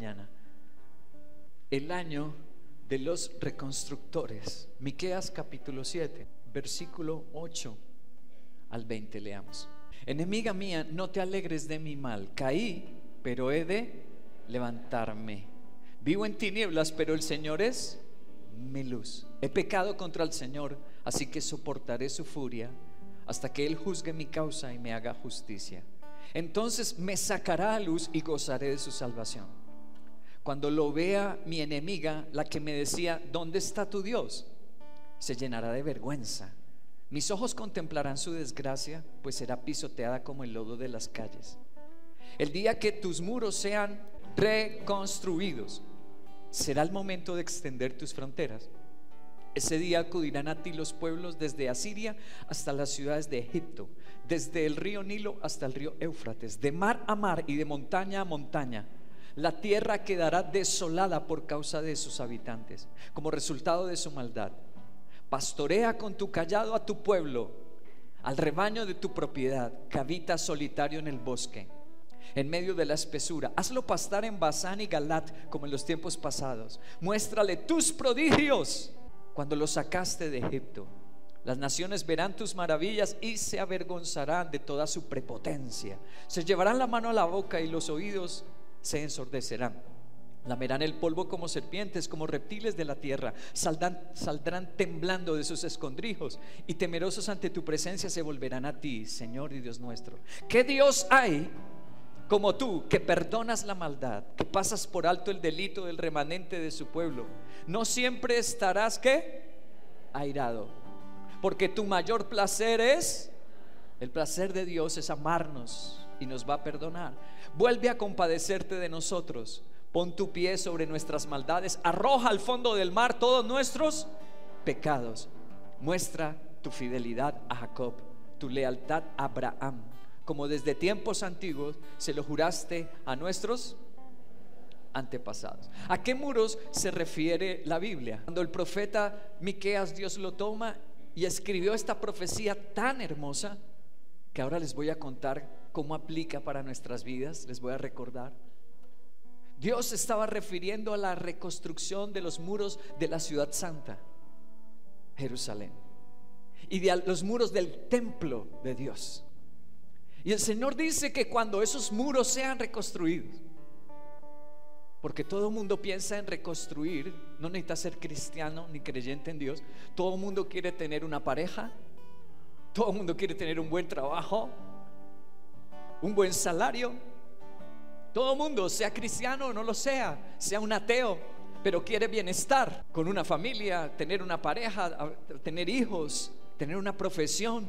mañana. El año de los reconstructores. Miqueas capítulo 7, versículo 8 al 20, leamos. Enemiga mía, no te alegres de mi mal. Caí, pero he de levantarme. Vivo en tinieblas, pero el Señor es mi luz. He pecado contra el Señor, así que soportaré su furia hasta que Él juzgue mi causa y me haga justicia. Entonces me sacará a luz y gozaré de su salvación. Cuando lo vea mi enemiga, la que me decía, ¿dónde está tu Dios?, se llenará de vergüenza. Mis ojos contemplarán su desgracia, pues será pisoteada como el lodo de las calles. El día que tus muros sean reconstruidos, será el momento de extender tus fronteras. Ese día acudirán a ti los pueblos desde Asiria hasta las ciudades de Egipto, desde el río Nilo hasta el río Éufrates, de mar a mar y de montaña a montaña. La tierra quedará desolada por causa de sus habitantes, como resultado de su maldad. Pastorea con tu cayado a tu pueblo, al rebaño de tu propiedad, que habita solitario en el bosque, en medio de la espesura. Hazlo pastar en Basán y Galat, como en los tiempos pasados. Muéstrale tus prodigios cuando lo sacaste de Egipto. Las naciones verán tus maravillas y se avergonzarán de toda su prepotencia. Se llevarán la mano a la boca y los oídos se ensordecerán. Lamerán el polvo como serpientes, como reptiles de la tierra. Saldrán temblando de sus escondrijos, y temerosos ante tu presencia se volverán a ti, Señor y Dios nuestro. ¿Qué Dios hay como tú, que perdonas la maldad, que pasas por alto el delito del remanente de su pueblo? No siempre estarás, ¿qué?, airado, porque tu mayor placer es, el placer de Dios es amarnos y nos va a perdonar. Vuelve a compadecerte de nosotros. Pon tu pie sobre nuestras maldades, arroja al fondo del mar todos nuestros pecados. Muestra tu fidelidad a Jacob, tu lealtad a Abraham, como desde tiempos antiguos se lo juraste a nuestros antepasados. ¿A qué muros se refiere la Biblia? Cuando el profeta Miqueas, Dios lo toma y escribió esta profecía tan hermosa, que ahora les voy a contar cómo aplica para nuestras vidas. Les voy a recordar. Dios se estaba refiriendo a la reconstrucción de los muros de la ciudad santa, Jerusalén, y de los muros del templo de Dios. Y el Señor dice que cuando esos muros sean reconstruidos, porque todo el mundo piensa en reconstruir, no necesita ser cristiano ni creyente en Dios. Todo el mundo quiere tener una pareja, todo el mundo quiere tener un buen trabajo, un buen salario. Todo el mundo, sea cristiano o no lo sea un ateo, pero quiere bienestar con una familia, tener una pareja, tener hijos, tener una profesión,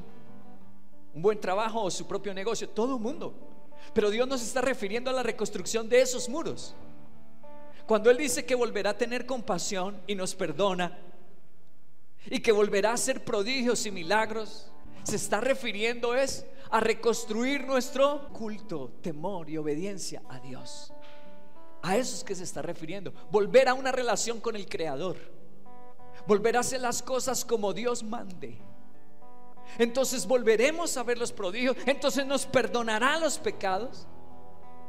un buen trabajo o su propio negocio. Todo el mundo. Pero Dios nos está refiriendo a la reconstrucción de esos muros. Cuando Él dice que volverá a tener compasión y nos perdona, y que volverá a hacer prodigios y milagros, se está refiriendo es a reconstruir nuestro culto, temor y obediencia a Dios. A eso es que se está refiriendo. Volver a una relación con el Creador, volver a hacer las cosas como Dios mande. Entonces volveremos a ver los prodigios, entonces nos perdonará los pecados,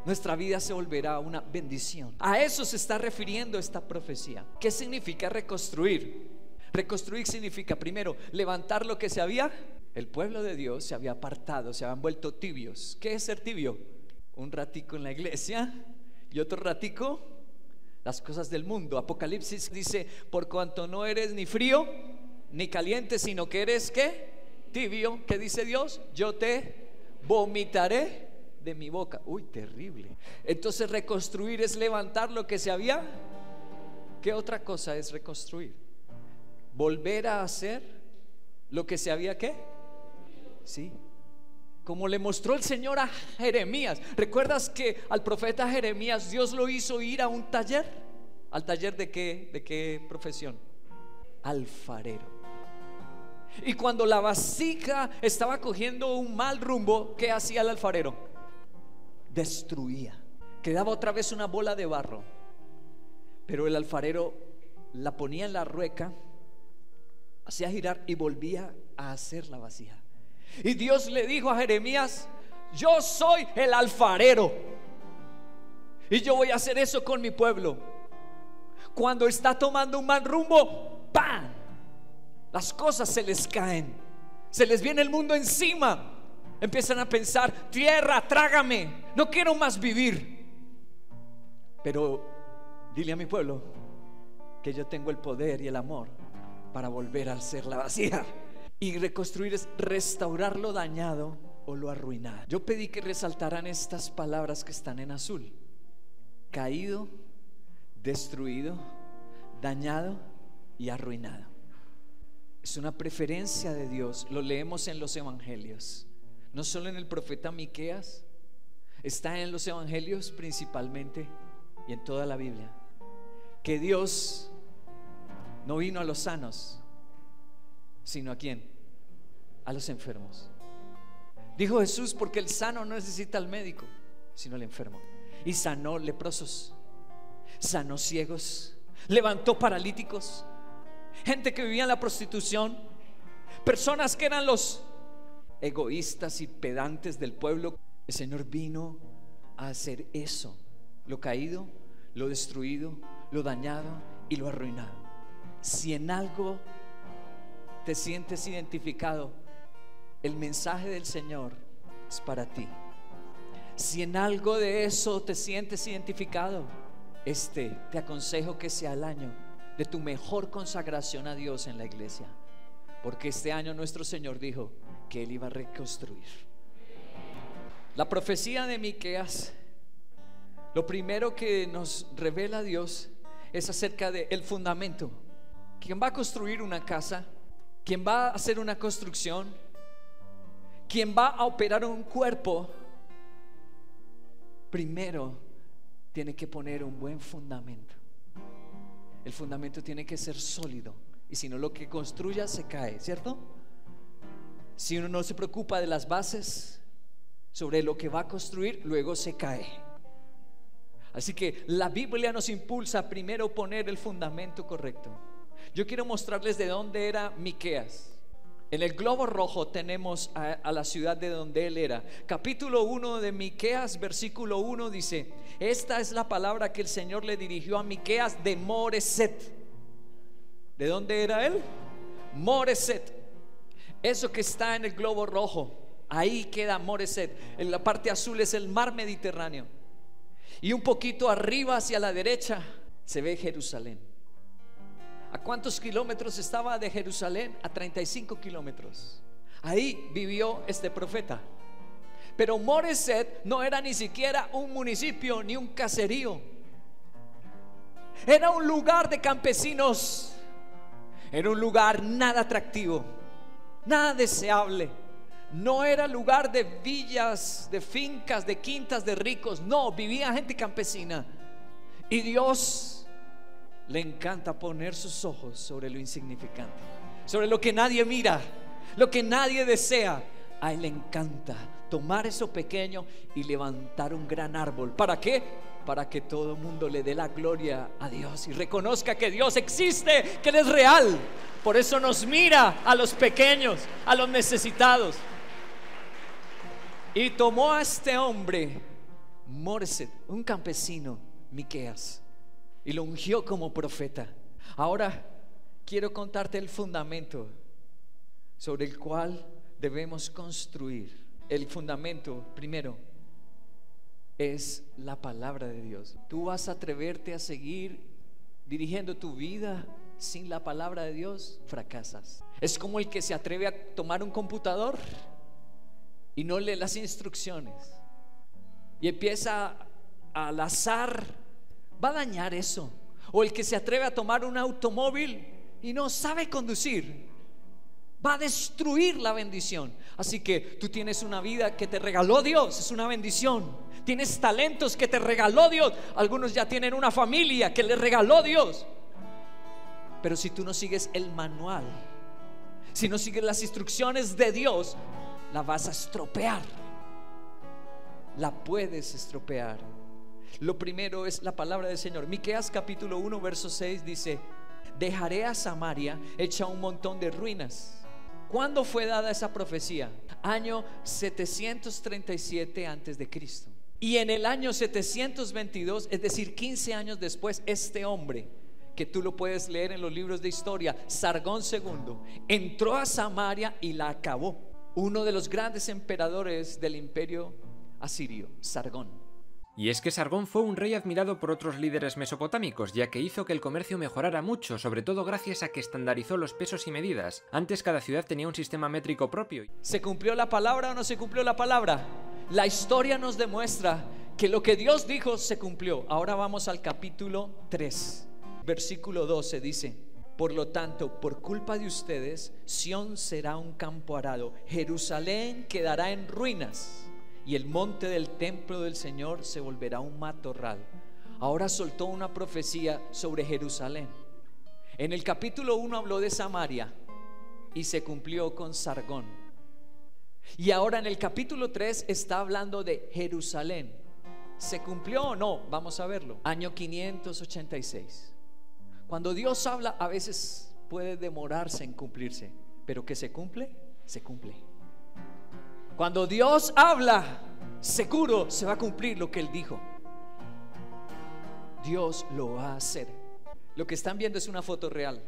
nuestra vida se volverá una bendición. A eso se está refiriendo esta profecía. ¿Qué significa reconstruir? Reconstruir significa, primero, levantar lo que se había. El pueblo de Dios se había apartado, se habían vuelto tibios. ¿Qué es ser tibio? Un ratico en la iglesia y otro ratico las cosas del mundo. Apocalipsis dice: por cuanto no eres ni frío ni caliente, sino que eres, ¿qué?, tibio. ¿Qué dice Dios? Yo te vomitaré de mi boca. Uy, terrible. Entonces reconstruir es levantar lo que se había. ¿Qué otra cosa es reconstruir? Volver a hacer lo que se había, ¿qué? Sí, como le mostró el Señor a Jeremías. ¿Recuerdas que al profeta Jeremías Dios lo hizo ir a un taller? ¿Al taller de qué? ¿De qué profesión? Alfarero. Y cuando la vasija estaba cogiendo un mal rumbo, ¿qué hacía el alfarero? Destruía. Quedaba otra vez una bola de barro, pero el alfarero la ponía en la rueca, hacía girar y volvía a hacer la vasija. Y Dios le dijo a Jeremías: yo soy el alfarero Y yo voy a hacer eso con mi pueblo. Cuando está tomando un mal rumbo, ¡pam!, las cosas se les caen, se les viene el mundo encima. Empiezan a pensar: tierra, trágame, no quiero más vivir. Pero dile a mi pueblo que yo tengo el poder y el amor para volver a hacerla vacía. Y reconstruir es restaurar lo dañado o lo arruinado. Yo pedí que resaltaran estas palabras que están en azul: caído, destruido, dañado y arruinado. Es una preferencia de Dios. Lo leemos en los evangelios, no solo en el profeta Miqueas, está en los evangelios principalmente y en toda la Biblia, que Dios no vino a los sanos, sino ¿a quién? A los enfermos. Dijo Jesús: porque el sano no necesita al médico, sino al enfermo. Y sanó leprosos, sanó ciegos, levantó paralíticos, gente que vivía en la prostitución, personas que eran los egoístas y pedantes del pueblo. El Señor vino a hacer eso: lo caído, lo destruido, lo dañado y lo arruinado. Si en algo te sientes identificado, el mensaje del Señor es para ti. Si en algo de eso te sientes identificado, te aconsejo que sea el año de tu mejor consagración a Dios en la iglesia, porque este año nuestro Señor dijo que Él iba a reconstruir. La profecía de Miqueas, lo primero que nos revela Dios es acerca del fundamento. ¿Quién va a construir una casa? ¿Quién va a hacer una construcción? ¿Quién va a operar un cuerpo? Primero tiene que poner un buen fundamento. El fundamento tiene que ser sólido, y si no, lo que construya se cae, ¿cierto? Si uno no se preocupa de las bases sobre lo que va a construir, luego se cae. Así que la Biblia nos impulsa a primero poner el fundamento correcto. Yo quiero mostrarles de dónde era Miqueas. En el globo rojo tenemos a la ciudad de donde él era. Capítulo 1 de Miqueas, versículo 1 dice: esta es la palabra que el Señor le dirigió a Miqueas de Moreset. ¿De dónde era él? Moreset. Eso que está en el globo rojo, ahí queda Moreset. En la parte azul es el mar Mediterráneo, y un poquito arriba hacia la derecha se ve Jerusalén. ¿A cuántos kilómetros estaba de Jerusalén? A 35 kilómetros. Ahí vivió este profeta. Pero Moreset no era ni siquiera un municipio ni un caserío. Era un lugar de campesinos. Era un lugar nada atractivo, nada deseable. No era lugar de villas, de fincas, de quintas de ricos. No, vivía gente campesina. Y Dios le encanta poner sus ojos sobre lo insignificante, sobre lo que nadie mira, lo que nadie desea. A Él le encanta tomar eso pequeño y levantar un gran árbol. ¿Para qué? Para que todo el mundo le dé la gloria a Dios y reconozca que Dios existe, que Él es real. Por eso nos mira a los pequeños, a los necesitados. Y tomó a este hombre, Moreset, un campesino, Miqueas, y lo ungió como profeta. Ahora quiero contarte el fundamento sobre el cual debemos construir. El fundamento primero es la palabra de Dios. ¿Tú vas a atreverte a seguir dirigiendo tu vida sin la palabra de Dios? Fracasas. Es como el que se atreve a tomar un computador y no lee las instrucciones y empieza al azar. Va a dañar eso. O el que se atreve a tomar un automóvil y no sabe conducir, va a destruir la bendición. Así que tú tienes una vida que te regaló Dios, es una bendición. Tienes talentos que te regaló Dios. Algunos ya tienen una familia que les regaló Dios. Pero si tú no sigues el manual, si no sigues las instrucciones de Dios, la vas a estropear. La puedes estropear. Lo primero es la palabra del Señor. Miqueas capítulo 1 verso 6 dice: dejaré a Samaria hecha un montón de ruinas. ¿Cuándo fue dada esa profecía? Año 737 antes de Cristo. Y en el año 722, es decir, 15 años después, este hombre, que tú lo puedes leer en los libros de historia, Sargón II, entró a Samaria y la acabó. Uno de los grandes emperadores del imperio asirio, Sargón. Y es que Sargón fue un rey admirado por otros líderes mesopotámicos, ya que hizo que el comercio mejorara mucho, sobre todo gracias a que estandarizó los pesos y medidas. Antes cada ciudad tenía un sistema métrico propio. ¿Se cumplió la palabra o no se cumplió la palabra? La historia nos demuestra que lo que Dios dijo se cumplió. Ahora vamos al capítulo 3, versículo 12, dice: por lo tanto, por culpa de ustedes, Sión será un campo arado, Jerusalén quedará en ruinas, y el monte del templo del Señor se volverá un matorral. Ahora soltó una profecía sobre Jerusalén. En el capítulo 1 habló de Samaria y se cumplió con Sargón. Y ahora en el capítulo 3 está hablando de Jerusalén. ¿Se cumplió o no? Vamos a verlo. Año 586. Cuando Dios habla, a veces puede demorarse en cumplirse, pero que se cumple, se cumple. Cuando Dios habla, seguro se va a cumplir lo que Él dijo. Dios lo va a hacer. Lo que están viendo es una foto real.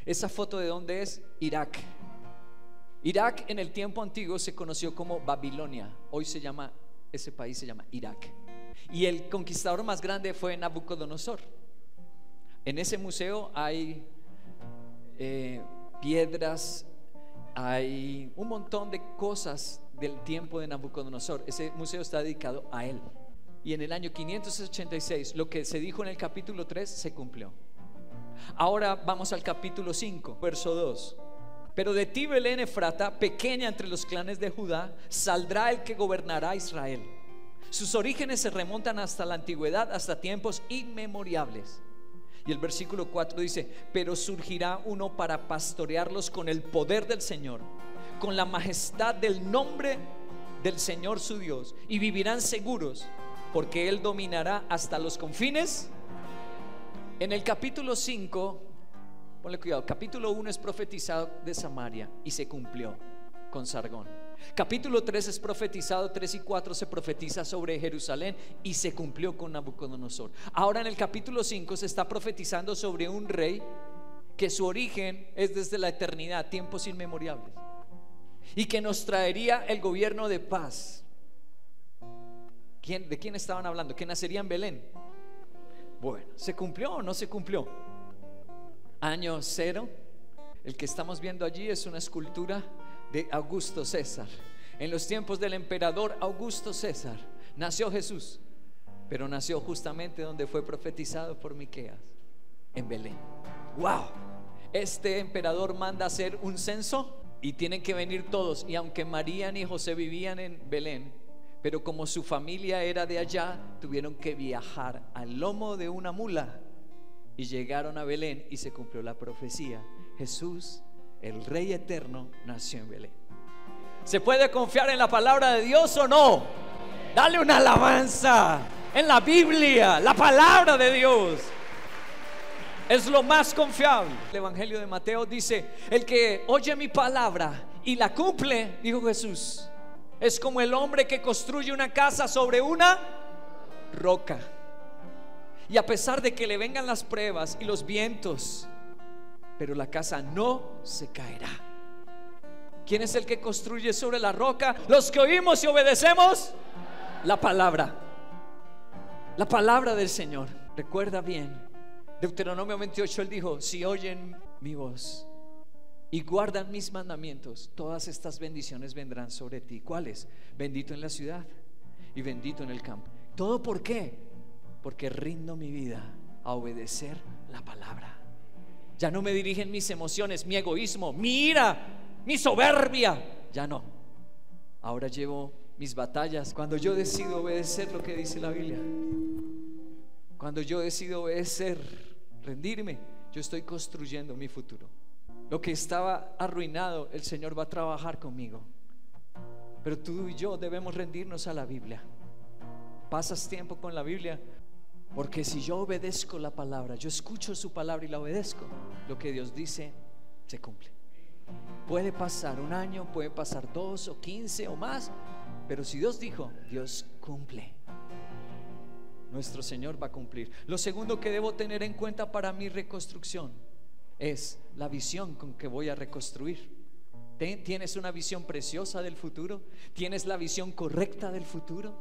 Esa foto, ¿de dónde es? Irak. Irak en el tiempo antiguo se conoció como Babilonia. Hoy ese país se llama Irak. Y el conquistador más grande fue Nabucodonosor. En ese museo hay piedras, hay un montón de cosas del tiempo de Nabucodonosor. Ese museo está dedicado a él. Y en el año 586 lo que se dijo en el capítulo 3 se cumplió. Ahora vamos al capítulo 5, verso 2. Pero de ti, Belén Efrata, pequeña entre los clanes de Judá, saldrá el que gobernará Israel. Sus orígenes se remontan hasta la antigüedad, hasta tiempos inmemorables. Y el versículo 4 dice: pero surgirá uno para pastorearlos con el poder del Señor, con la majestad del nombre del Señor su Dios, y vivirán seguros, porque Él dominará hasta los confines. En el capítulo 5, ponle cuidado, capítulo 1 es profetizado de Samaria y se cumplió con Sargón. Capítulo 3 es profetizado, 3 y 4 se profetiza sobre Jerusalén y se cumplió con Nabucodonosor. Ahora en el capítulo 5 se está profetizando sobre un rey que su origen es desde la eternidad, tiempos inmemorables, y que nos traería el gobierno de paz. ¿De quién estaban hablando? ¿Que nacería en Belén? Bueno, ¿se cumplió o no se cumplió? Año 0. El que estamos viendo allí es una escultura de Augusto César. En los tiempos del emperador Augusto César nació Jesús, pero nació justamente donde fue profetizado por Miqueas, en Belén. ¡Wow! Este emperador manda hacer un censo y tienen que venir todos. Y aunque María y José vivían en Belén, pero como su familia era de allá, tuvieron que viajar al lomo de una mula y llegaron a Belén y se cumplió la profecía. Jesús, el Rey eterno, nació en Belén. ¿Se puede confiar en la palabra de Dios o no? Dale una alabanza. En la Biblia, la palabra de Dios es lo más confiable. El Evangelio de Mateo dice: el que oye mi palabra y la cumple, dijo Jesús, es como el hombre que construye una casa sobre una roca. Y a pesar de que le vengan las pruebas y los vientos, pero la casa no se caerá. ¿Quién es el que construye sobre la roca? Los que oímos y obedecemos la palabra del Señor. Recuerda bien, Deuteronomio 28, Él dijo: si oyen mi voz y guardan mis mandamientos, todas estas bendiciones vendrán sobre ti. ¿Cuáles? Bendito en la ciudad y bendito en el campo. ¿Todo por qué? Porque rindo mi vida a obedecer la palabra. Ya no me dirigen mis emociones, mi egoísmo, mi ira, mi soberbia. Ya no. Ahora llevo mis batallas. Cuando yo decido obedecer lo que dice la Biblia, cuando yo decido obedecer, rendirme, yo estoy construyendo mi futuro. Lo que estaba arruinado, el Señor va a trabajar conmigo. Pero tú y yo debemos rendirnos a la Biblia. Pasas tiempo con la Biblia, porque si yo obedezco la palabra, yo escucho su palabra y la obedezco, lo que Dios dice se cumple. Puede pasar un año, puede pasar 2 o 15 o más, pero si Dios dijo, Dios cumple. nuestro Señor va a cumplir. Lo segundo que debo tener en cuenta para mi reconstrucción es la visión con que voy a reconstruir. ¿Tienes una visión preciosa del futuro? ¿Tienes la visión correcta del futuro?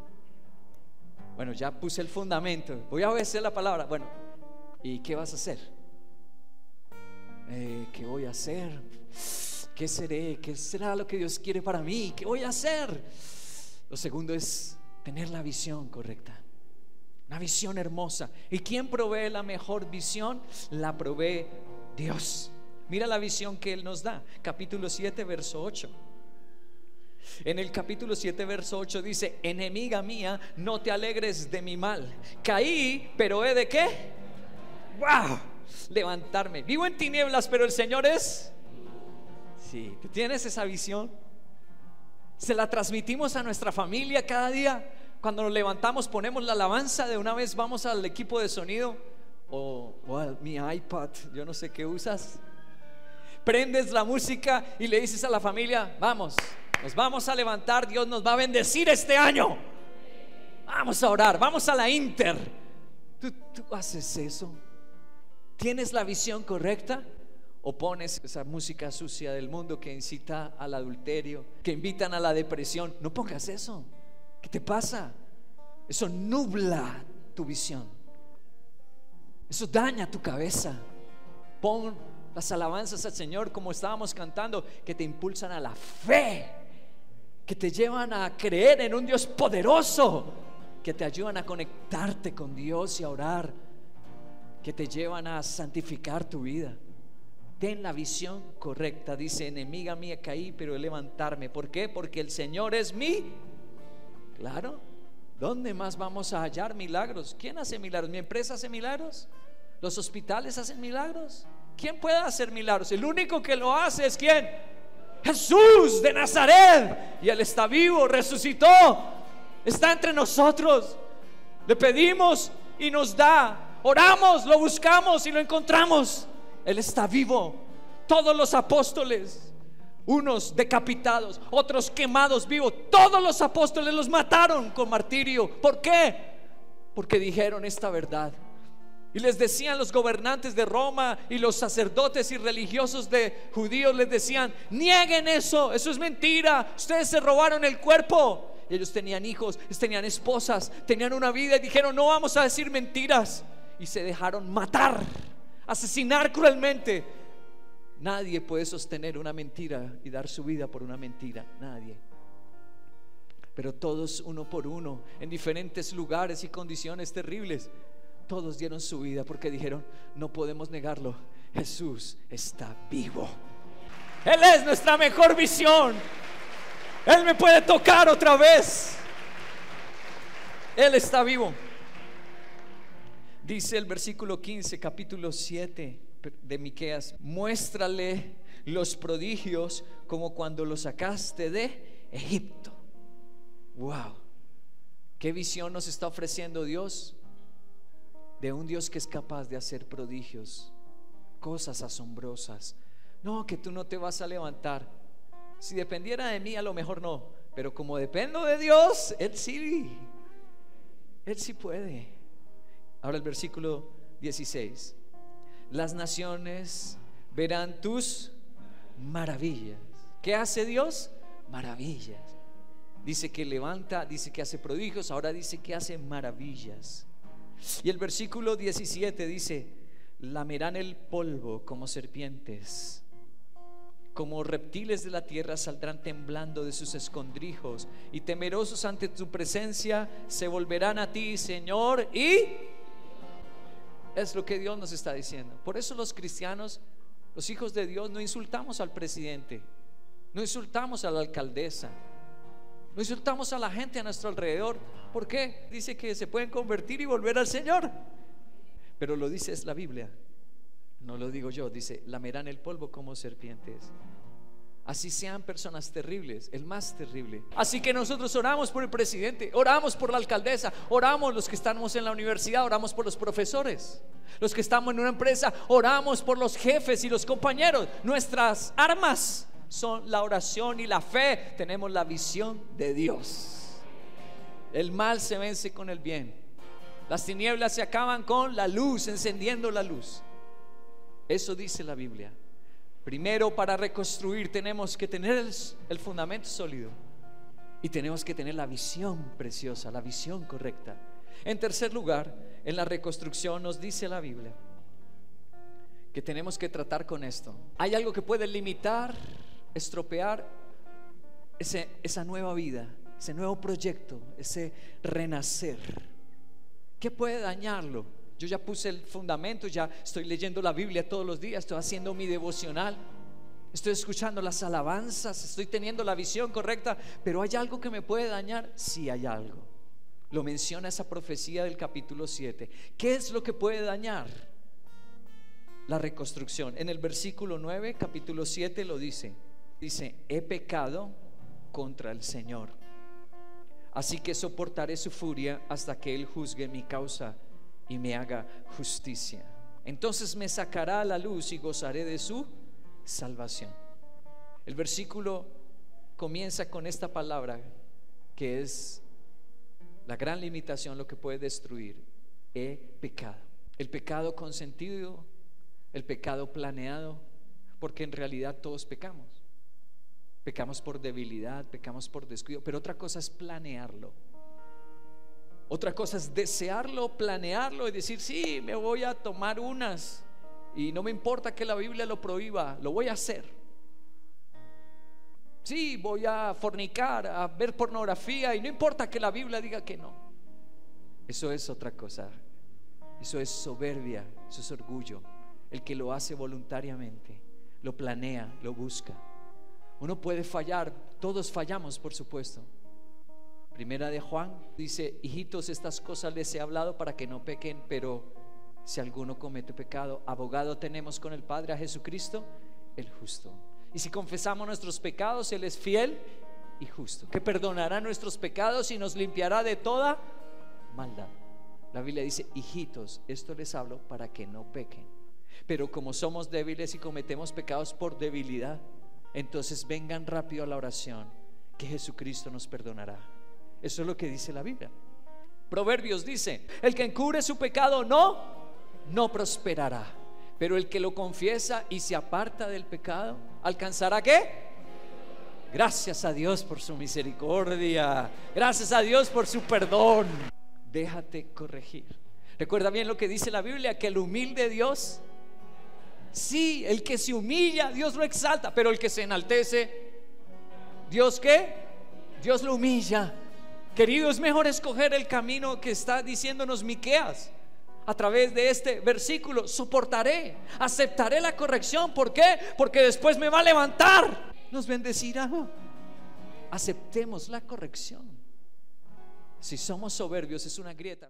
Bueno, ya puse el fundamento, voy a obedecer la palabra. Bueno, ¿y qué vas a hacer? ¿Qué voy a hacer? ¿Qué seré? ¿Qué será lo que Dios quiere para mí? ¿Qué voy a hacer? Lo segundo es tener la visión correcta, una visión hermosa. ¿Y quién provee la mejor visión? La provee Dios. Mira la visión que Él nos da. Capítulo 7, verso 8. En el capítulo 7, verso 8 dice: enemiga mía, no te alegres de mi mal. Caí, pero he de ¿qué? ¡Wow! Levantarme. Vivo en tinieblas, pero el Señor es. Sí, ¿tú tienes esa visión? Se la transmitimos a nuestra familia cada día. Cuando nos levantamos ponemos la alabanza, de una vez vamos al equipo de sonido o a mi iPad, yo no sé qué usas. Prendes la música y le dices a la familia: vamos, nos vamos a levantar, Dios nos va a bendecir este año. Vamos a orar, vamos a la Inter. ¿Tú haces eso? ¿Tienes la visión correcta? ¿O pones esa música sucia del mundo que incita al adulterio, que invitan a la depresión? No pongas eso. ¿Qué te pasa? Eso nubla tu visión, eso daña tu cabeza. Pon las alabanzas al Señor, como estábamos cantando, que te impulsan a la fe, que te llevan a creer en un Dios poderoso, que te ayudan a conectarte con Dios y a orar, que te llevan a santificar tu vida. Ten la visión correcta. Dice: enemiga mía, caí, pero he levantarme. ¿Por qué? Porque el Señor es mi. Claro, ¿dónde más vamos a hallar milagros? ¿Quién hace milagros? ¿Mi empresa hace milagros? ¿Los hospitales hacen milagros? ¿Quién puede hacer milagros? El único que lo hace es ¿quién? Jesús de Nazaret. Y Él está vivo, resucitó, está entre nosotros. Le pedimos y nos da. Oramos, lo buscamos y lo encontramos. Él está vivo. Todos los apóstoles, unos decapitados, otros quemados vivos, todos los apóstoles los mataron con martirio. ¿Por qué? Porque dijeron esta verdad. Y les decían los gobernantes de Roma y los sacerdotes y religiosos de judíos, les decían: nieguen eso, eso es mentira, ustedes se robaron el cuerpo. Y ellos tenían hijos, tenían esposas, tenían una vida, y dijeron: no vamos a decir mentiras. Y se dejaron matar, asesinar cruelmente. Nadie puede sostener una mentira y dar su vida por una mentira, nadie. Pero todos, uno por uno, en diferentes lugares y condiciones terribles, todos dieron su vida porque dijeron: no podemos negarlo, Jesús está vivo. Él es nuestra mejor visión. Él me puede tocar otra vez. Él está vivo. Dice el versículo 15, capítulo 7 de Miqueas: muéstrale los prodigios como cuando los sacaste de Egipto. Wow, qué visión nos está ofreciendo Dios, de un Dios que es capaz de hacer prodigios, cosas asombrosas. No, que tú no te vas a levantar. Si dependiera de mí, a lo mejor no, pero como dependo de Dios, Él sí puede. Ahora el versículo 16: las naciones verán tus maravillas. ¿Qué hace Dios? Maravillas. Dice que levanta, dice que hace prodigios, ahora dice que hace maravillas. Y el versículo 17 dice: lamerán el polvo como serpientes, como reptiles de la tierra saldrán temblando de sus escondrijos, y temerosos ante tu presencia se volverán a ti, Señor. Y es lo que Dios nos está diciendo. Por eso los cristianos, los hijos de Dios, no insultamos al presidente, no insultamos a la alcaldesa, no insultamos a la gente a nuestro alrededor. ¿Por qué? Dice que se pueden convertir y volver al Señor. Pero lo dice es la Biblia, no lo digo yo. Dice: lamerán el polvo como serpientes. Así sean personas terribles, el más terrible. Así que nosotros oramos por el presidente, oramos por la alcaldesa, oramos los que estamos en la universidad, oramos por los profesores, los que estamos en una empresa, oramos por los jefes y los compañeros. Nuestras armas son la oración y la fe. Tenemos la visión de Dios. El mal se vence con el bien. Las tinieblas se acaban con la luz, encendiendo la luz. Eso dice la Biblia. Primero, para reconstruir tenemos que tener el fundamento sólido y tenemos que tener la visión preciosa, la visión correcta. En tercer lugar, en la reconstrucción nos dice la Biblia que tenemos que tratar con esto. Hay algo que puede limitar, estropear esa nueva vida, ese nuevo proyecto, ese renacer. ¿Qué puede dañarlo? Yo ya puse el fundamento, ya estoy leyendo la Biblia todos los días, estoy haciendo mi devocional, estoy escuchando las alabanzas, estoy teniendo la visión correcta, pero ¿hay algo que me puede dañar? Sí, hay algo. Lo menciona esa profecía del capítulo 7. ¿Qué es lo que puede dañar la reconstrucción? En el versículo 9, capítulo 7 lo dice. Dice: he pecado contra el Señor, así que soportaré su furia hasta que Él juzgue mi causa y me haga justicia. Entonces me sacará a la luz y gozaré de su salvación. El versículo comienza con esta palabra que es la gran limitación, lo que puede destruir. He pecado. El pecado consentido, el pecado planeado, porque en realidad todos pecamos. Pecamos por debilidad, pecamos por descuido, pero otra cosa es planearlo. Otra cosa es desearlo, planearlo y decir: sí, me voy a tomar unas y no me importa que la Biblia lo prohíba, lo voy a hacer. Sí, voy a fornicar, a ver pornografía y no importa que la Biblia diga que no. Eso es otra cosa. Eso es soberbia, eso es orgullo. El que lo hace voluntariamente, lo planea, lo busca. Uno puede fallar, todos fallamos, por supuesto. Primera de Juan dice: hijitos, estas cosas les he hablado para que no pequen, pero si alguno comete pecado, abogado tenemos con el Padre, a Jesucristo el justo. Y si confesamos nuestros pecados, Él es fiel y justo, que perdonará nuestros pecados y nos limpiará de toda maldad. La Biblia dice: hijitos, esto les hablo para que no pequen. Pero como somos débiles y cometemos pecados por debilidad, entonces vengan rápido a la oración, que Jesucristo nos perdonará. Eso es lo que dice la Biblia. Proverbios dice: el que encubre su pecado no prosperará, pero el que lo confiesa y se aparta del pecado, ¿alcanzará qué? Gracias a Dios por su misericordia, gracias a Dios por su perdón. Déjate corregir. Recuerda bien lo que dice la Biblia, que el humilde Dios, sí, el que se humilla, Dios lo exalta, pero el que se enaltece, ¿Dios qué? Dios lo humilla. Querido, es mejor escoger el camino que está diciéndonos Miqueas a través de este versículo. Soportaré, aceptaré la corrección. ¿Por qué? Porque después me va a levantar, nos bendecirá. Aceptemos la corrección. Si somos soberbios, es una grieta.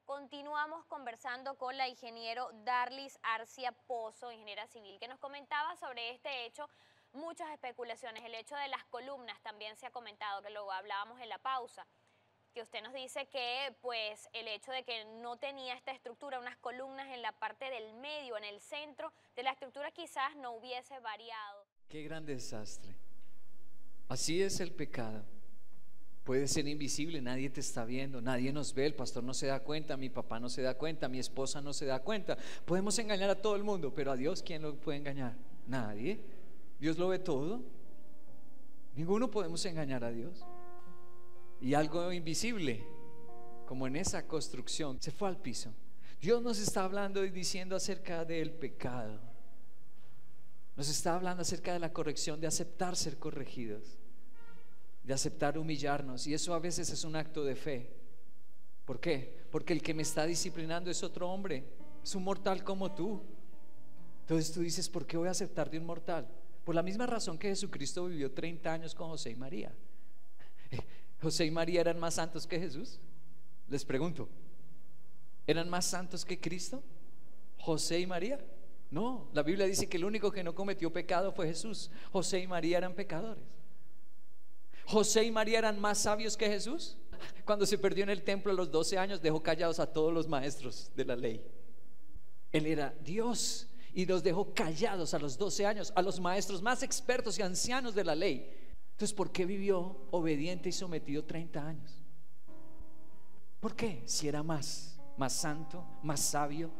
Continuamos conversando con la ingeniero Darlis Arcia Pozo, ingeniera civil, que nos comentaba sobre este hecho muchas especulaciones. El hecho de las columnas también se ha comentado, que luego hablábamos en la pausa, que usted nos dice que pues el hecho de que no tenía esta estructura, unas columnas en la parte del medio, en el centro de la estructura, quizás no hubiese variado. Qué gran desastre. Así es el pecado. Puede ser invisible, nadie te está viendo, nadie nos ve, el pastor no se da cuenta, mi papá no se da cuenta, mi esposa no se da cuenta. Podemos engañar a todo el mundo, pero a Dios, ¿quién lo puede engañar? Nadie. Dios lo ve todo. Ninguno podemos engañar a Dios. Y algo invisible, como en esa construcción, se fue al piso. Dios nos está hablando y diciendo acerca del pecado. Nos está hablando acerca de la corrección, de aceptar ser corregidos, de aceptar humillarnos, y eso a veces es un acto de fe. ¿Por qué? Porque el que me está disciplinando es otro hombre, es un mortal como tú. Entonces tú dices: ¿por qué voy a aceptar de un mortal? Por la misma razón que Jesucristo vivió 30 años con José y María. ¿José y María eran más santos que Jesús? Les pregunto, ¿eran más santos que Cristo? ¿José y María? No, la Biblia dice que el único que no cometió pecado fue Jesús. José y María eran pecadores. ¿José y María eran más sabios que Jesús? Cuando se perdió en el templo a los 12 años, dejó callados a todos los maestros de la ley. Él era Dios y los dejó callados a los 12 años, a los maestros más expertos y ancianos de la ley. Entonces, ¿por qué vivió obediente y sometido 30 años? ¿Por qué? Si era más santo, más sabio,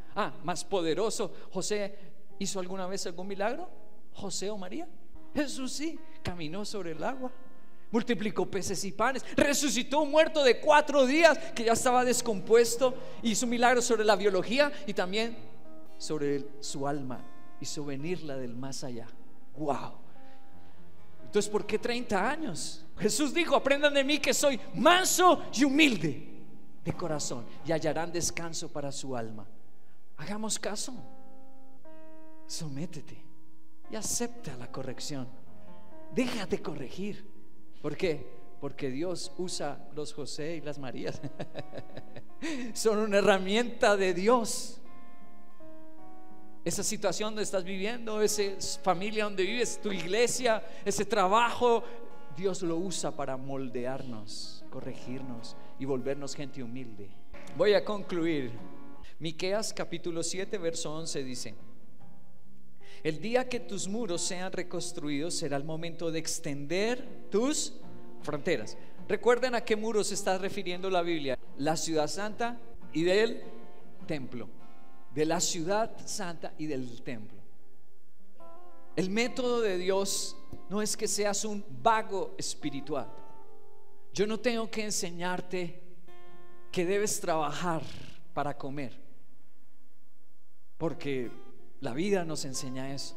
más poderoso. ¿José hizo alguna vez algún milagro? ¿José o María? Jesús sí, caminó sobre el agua, multiplicó peces y panes, resucitó un muerto de 4 días que ya estaba descompuesto, hizo milagros sobre la biología y también sobre su alma, hizo venirla del más allá. ¡Wow! Entonces, ¿por qué 30 años? Jesús dijo: aprendan de mí que soy manso y humilde de corazón y hallarán descanso para su alma. Hagamos caso, sométete y acepta la corrección. Déjate corregir. ¿Por qué? Porque Dios usa los José y las Marías. Son una herramienta de Dios. Esa situación donde estás viviendo, esa familia donde vives, tu iglesia, ese trabajo, Dios lo usa para moldearnos, corregirnos y volvernos gente humilde. Voy a concluir. Miqueas capítulo 7 verso 11 dice: el día que tus muros sean reconstruidos será el momento de extender tus fronteras. Recuerden a qué muros se está refiriendo la Biblia: la ciudad santa y del templo. De la ciudad santa y del templo. El método de Dios no es que seas un vago espiritual. Yo no tengo que enseñarte que debes trabajar para comer, porque la vida nos enseña eso.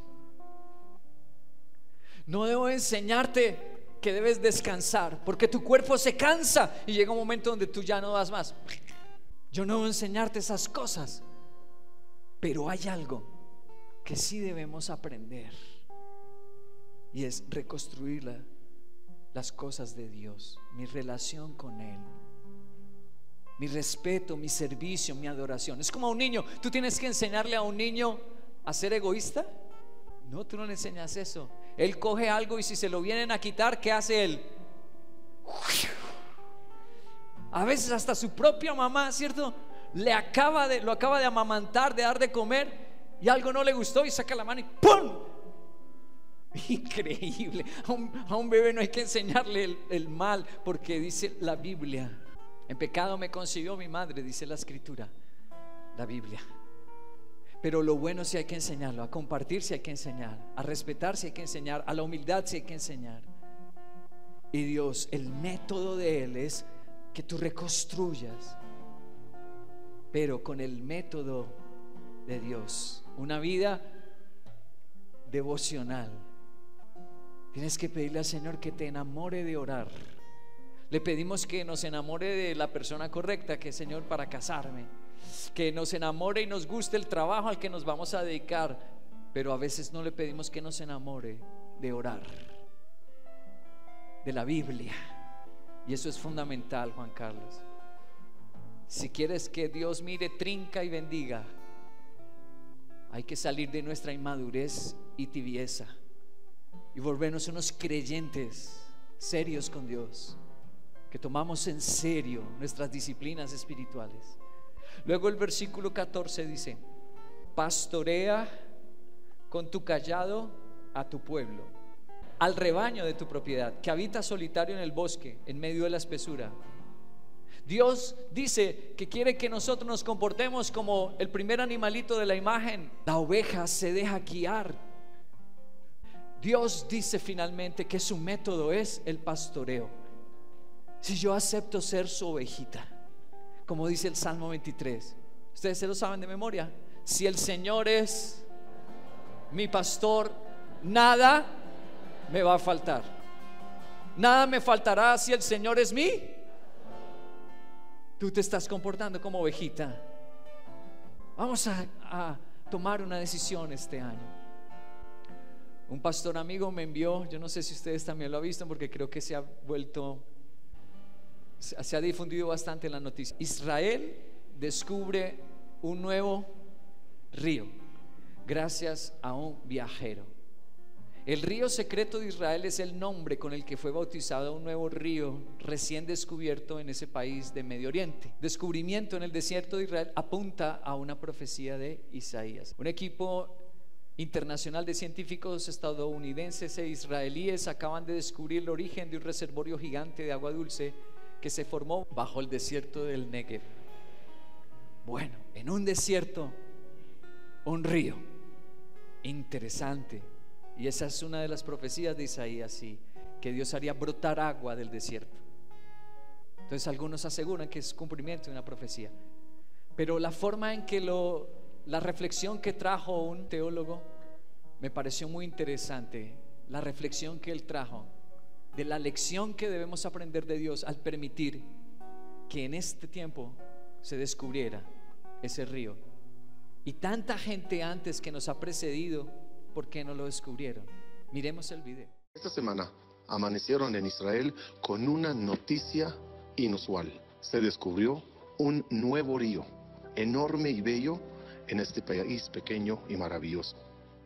No debo enseñarte que debes descansar, porque tu cuerpo se cansa y llega un momento donde tú ya no das más. Yo no debo enseñarte esas cosas. Pero hay algo que sí debemos aprender, y es reconstruir las cosas de Dios, mi relación con Él, mi respeto, mi servicio, mi adoración. Es como a un niño. ¿Tú tienes que enseñarle a un niño a ser egoísta? No, tú no le enseñas eso. Él coge algo y si se lo vienen a quitar, ¿qué hace él? A veces hasta su propia mamá, ¿cierto?, lo acaba de amamantar, de dar de comer, y algo no le gustó y saca la mano y ¡pum! Increíble. A un bebé no hay que enseñarle el mal, porque dice la Biblia: en pecado me concibió mi madre, dice la Escritura, la Biblia. Pero lo bueno sí hay que enseñarlo. A compartir sí hay que enseñar, a respetar sí hay que enseñar, a la humildad sí hay que enseñar. Y Dios, el método de Él es que tú reconstruyas, pero con el método de Dios, una vida devocional. Tienes que pedirle al Señor que te enamore de orar. Le pedimos que nos enamore de la persona correcta, que es Señor para casarme, que nos enamore y nos guste el trabajo al que nos vamos a dedicar, pero a veces no le pedimos que nos enamore de orar, de la Biblia. Y eso es fundamental, Juan Carlos. Si quieres que Dios mire, trinca y bendiga, hay que salir de nuestra inmadurez y tibieza y volvernos unos creyentes serios con Dios, que tomamos en serio nuestras disciplinas espirituales. Luego el versículo 14 dice: pastorea con tu cayado a tu pueblo, al rebaño de tu propiedad, que habita solitario en el bosque, en medio de la espesura. Dios dice que quiere que nosotros nos comportemos como el primer animalito de la imagen. La oveja se deja guiar. Dios dice finalmente que su método es el pastoreo. Si yo acepto ser su ovejita, como dice el Salmo 23, ustedes se lo saben de memoria: si el Señor es mi pastor, nada me va a faltar. Nada me faltará si el Señor es mi. Tú te estás comportando como ovejita. Vamos a tomar una decisión este año. Un pastor amigo me envió, yo no sé si ustedes también lo han visto, porque creo que se ha difundido bastante en la noticia. Israel descubre un nuevo río gracias a un viajero. El río secreto de Israel es el nombre con el que fue bautizado un nuevo río recién descubierto en ese país de Medio Oriente. Descubrimiento en el desierto de Israel apunta a una profecía de Isaías. Un equipo internacional de científicos estadounidenses e israelíes acaban de descubrir el origen de un reservorio gigante de agua dulce que se formó bajo el desierto del Negev. Bueno, en un desierto, un río. Interesante. Y esa es una de las profecías de Isaías, sí, que Dios haría brotar agua del desierto. Entonces algunos aseguran que es cumplimiento de una profecía. Pero la forma en que la reflexión que trajo un teólogo me pareció muy interesante. La reflexión que él trajo de la lección que debemos aprender de Dios al permitir que en este tiempo se descubriera ese río. Y tanta gente antes que nos ha precedido, ¿por qué no lo descubrieron? Miremos el video. Esta semana amanecieron en Israel con una noticia inusual. Se descubrió un nuevo río, enorme y bello, en este país pequeño y maravilloso,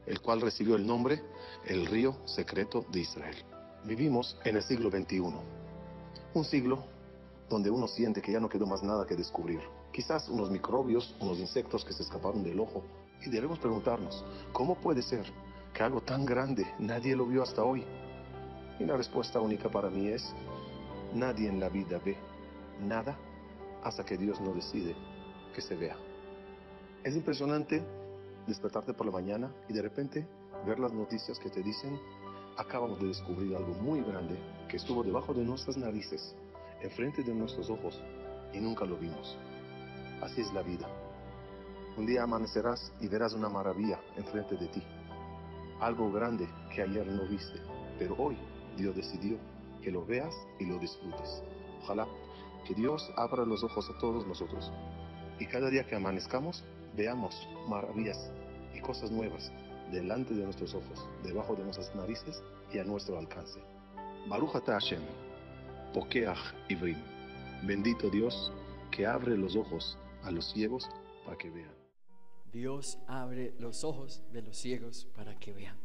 el cual recibió el nombre el río secreto de Israel. Vivimos en el siglo XXI, un siglo donde uno siente que ya no quedó más nada que descubrir. Quizás unos microbios, unos insectos que se escaparon del ojo. Y debemos preguntarnos, ¿cómo puede ser que algo tan grande nadie lo vio hasta hoy? Y la respuesta única para mí es, nadie en la vida ve nada hasta que Dios no decide que se vea. Es impresionante despertarte por la mañana y de repente ver las noticias que te dicen, acabamos de descubrir algo muy grande que estuvo debajo de nuestras narices, enfrente de nuestros ojos, y nunca lo vimos. Así es la vida. Un día amanecerás y verás una maravilla enfrente de ti, algo grande que ayer no viste, pero hoy Dios decidió que lo veas y lo disfrutes. Ojalá que Dios abra los ojos a todos nosotros y cada día que amanezcamos veamos maravillas y cosas nuevas delante de nuestros ojos, debajo de nuestras narices y a nuestro alcance. Baruch atah Hashem, Pokeach Ivrim. Bendito Dios que abre los ojos a los ciegos para que vean. Dios abre los ojos de los ciegos para que vean.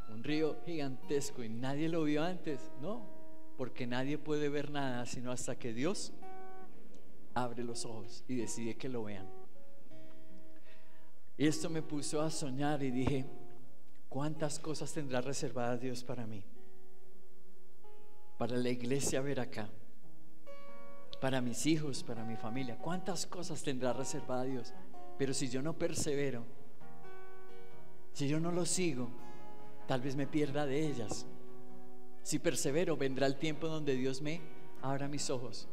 Un río gigantesco y nadie lo vio antes, ¿no? Porque nadie puede ver nada sino hasta que Dios abre los ojos y decide que lo vean. Y esto me puso a soñar y dije, ¿cuántas cosas tendrá reservadas Dios para mí? Para la iglesia ver acá, para mis hijos, para mi familia. ¿Cuántas cosas tendrá reservada Dios? Pero si yo no persevero, si yo no lo sigo, tal vez me pierda de ellas. Si persevero, vendrá el tiempo donde Dios me abra mis ojos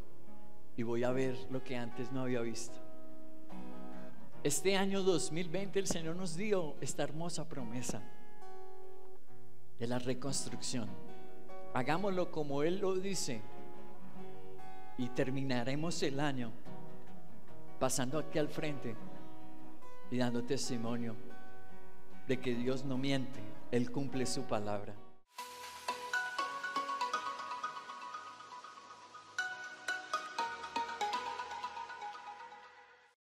y voy a ver lo que antes no había visto. Este año 2020 el Señor nos dio esta hermosa promesa de la reconstrucción. Hagámoslo como Él lo dice y terminaremos el año pasando aquí al frente y dando testimonio de que Dios no miente, Él cumple su palabra.